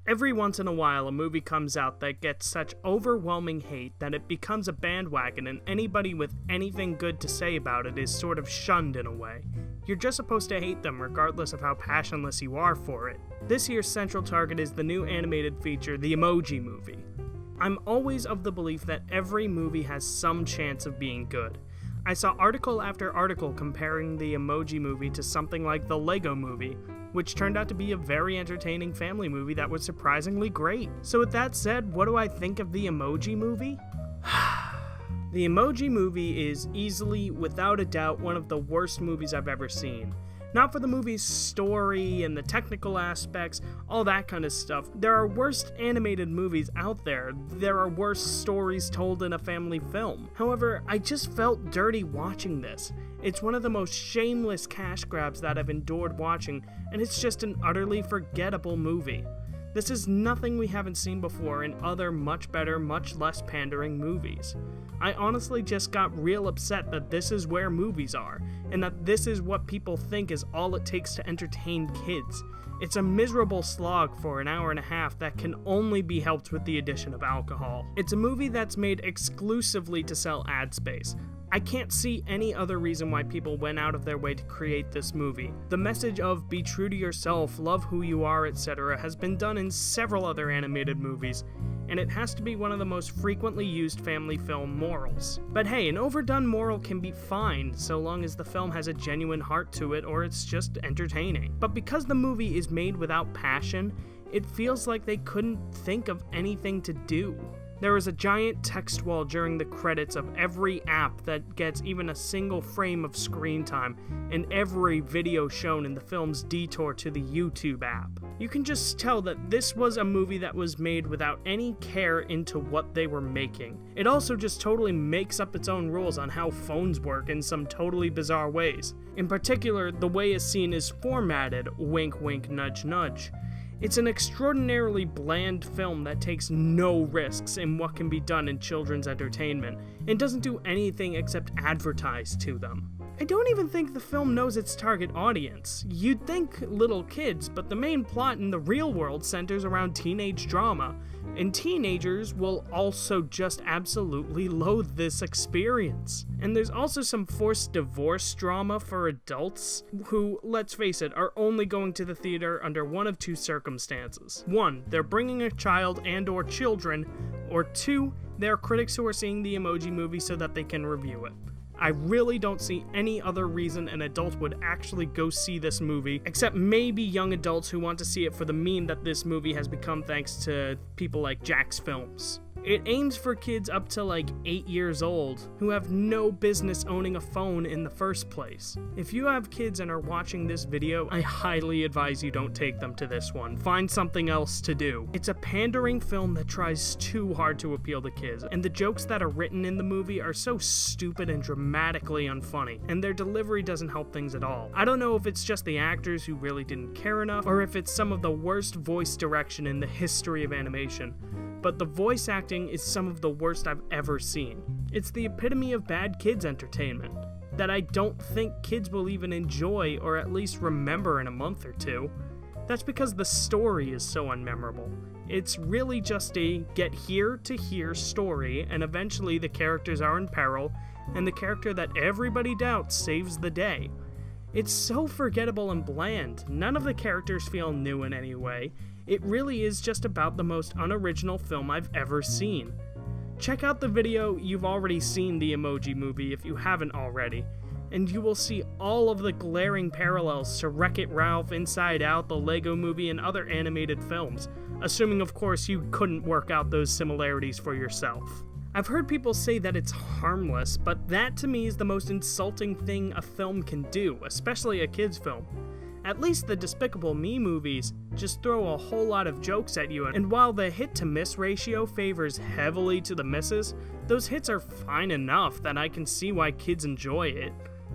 Every once in a while, a movie comes out that gets such overwhelming hate that it becomes a bandwagon and anybody with anything good to say about it is sort of shunned in a way. You're just supposed to hate them regardless of how passionless you are for it. This year's central target is the new animated feature, the Emoji Movie. I'm always of the belief that every movie has some chance of being good. I saw article after article comparing the Emoji Movie to something like the Lego Movie, which turned out to be a very entertaining family movie that was surprisingly great. So with that said, what do I think of the Emoji Movie? The Emoji Movie is easily, without a doubt, one of the worst movies I've ever seen. Not for the movie's story and the technical aspects, all that kind of stuff. There are worse animated movies out there. There are worse stories told in a family film. However, I just felt dirty watching this. It's one of the most shameless cash grabs that I've endured watching, and it's just an utterly forgettable movie. This is nothing we haven't seen before in other much better, much less pandering movies. I honestly just got real upset that this is where movies are, and that this is what people think is all it takes to entertain kids. It's a miserable slog for an hour and a half that can only be helped with the addition of alcohol. It's a movie that's made exclusively to sell ad space. I can't see any other reason why people went out of their way to create this movie. The message of be true to yourself, love who you are, etc. has been done in several other animated movies, and it has to be one of the most frequently used family film morals. But hey, an overdone moral can be fine so long as the film has a genuine heart to it or it's just entertaining. But because the movie is made without passion, it feels like they couldn't think of anything to do. There is a giant text wall during the credits of every app that gets even a single frame of screen time, and every video shown in the film's detour to the YouTube app. You can just tell that this was a movie that was made without any care into what they were making. It also just totally makes up its own rules on how phones work in some totally bizarre ways. In particular, the way a scene is formatted, wink wink nudge nudge. It's an extraordinarily bland film that takes no risks in what can be done in children's entertainment, and doesn't do anything except advertise to them. I don't even think the film knows its target audience. You'd think little kids, but the main plot in the real world centers around teenage drama, and teenagers will also just absolutely loathe this experience. And there's also some forced divorce drama for adults who, let's face it, are only going to the theater under one of two circumstances. One, they're bringing a child and or children, or two, they're critics who are seeing the Emoji Movie so that they can review it. I really don't see any other reason an adult would actually go see this movie, except maybe young adults who want to see it for the meme that this movie has become thanks to people like Jack's Films. It aims for kids up to like 8 years old who have no business owning a phone in the first place. If you have kids and are watching this video, I highly advise you don't take them to this one. Find something else to do. It's a pandering film that tries too hard to appeal to kids, and the jokes that are written in the movie are so stupid and dramatically unfunny, and their delivery doesn't help things at all. I don't know if it's just the actors who really didn't care enough, or if it's some of the worst voice direction in the history of animation, but the voice acting is some of the worst I've ever seen. It's the epitome of bad kids entertainment that I don't think kids will even enjoy or at least remember in a month or two. That's because the story is so unmemorable. It's really just a get here to here story, and eventually the characters are in peril, and the character that everybody doubts saves the day. It's so forgettable and bland. None of the characters feel new in any way. It really is just about the most unoriginal film I've ever seen. Check out the video You've Already Seen the Emoji Movie if you haven't already, and you will see all of the glaring parallels to Wreck-It Ralph, Inside Out, the Lego Movie, and other animated films, assuming of course you couldn't work out those similarities for yourself. I've heard people say that it's harmless, but that to me is the most insulting thing a film can do, especially a kid's film. At least the Despicable Me movies just throw a whole lot of jokes at you, and while the hit-to-miss ratio favors heavily to the misses, those hits are fine enough that I can see why kids enjoy it.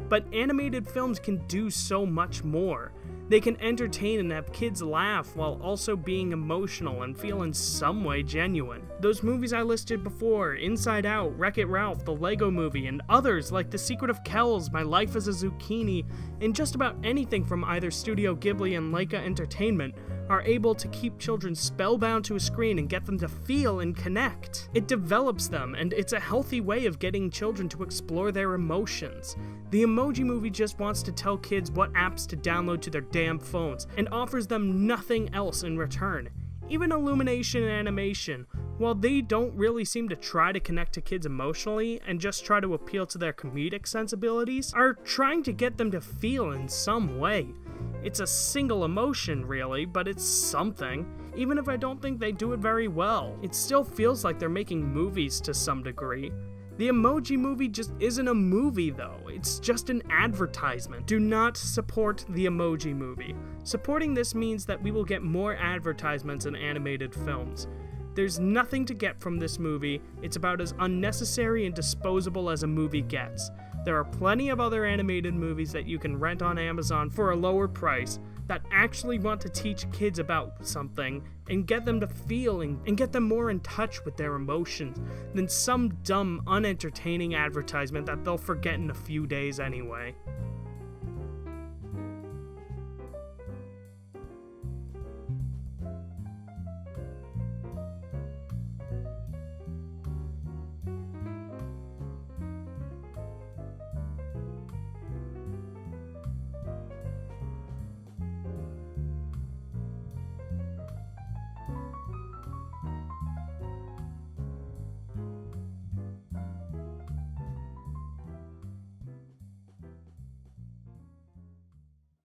But animated films can do so much more. They can entertain and have kids laugh while also being emotional and feel in some way genuine. Those movies I listed before, Inside Out, Wreck-It Ralph, the Lego Movie, and others like The Secret of Kells, My Life as a Zucchini, and just about anything from either Studio Ghibli and Laika Entertainment, are able to keep children spellbound to a screen and get them to feel and connect. It develops them, and it's a healthy way of getting children to explore their emotions. The Emoji Movie just wants to tell kids what apps to download to their damn phones, and offers them nothing else in return. Even Illumination and Animation, while they don't really seem to try to connect to kids emotionally and just try to appeal to their comedic sensibilities, are trying to get them to feel in some way. It's a single emotion, really, but it's something. Even if I don't think they do it very well, it still feels like they're making movies to some degree. The Emoji Movie just isn't a movie, though. It's just an advertisement. Do not support the Emoji Movie. Supporting this means that we will get more advertisements and animated films. There's nothing to get from this movie. It's about as unnecessary and disposable as a movie gets. There are plenty of other animated movies that you can rent on Amazon for a lower price that actually want to teach kids about something and get them to feel and get them more in touch with their emotions than some dumb, unentertaining advertisement that they'll forget in a few days anyway.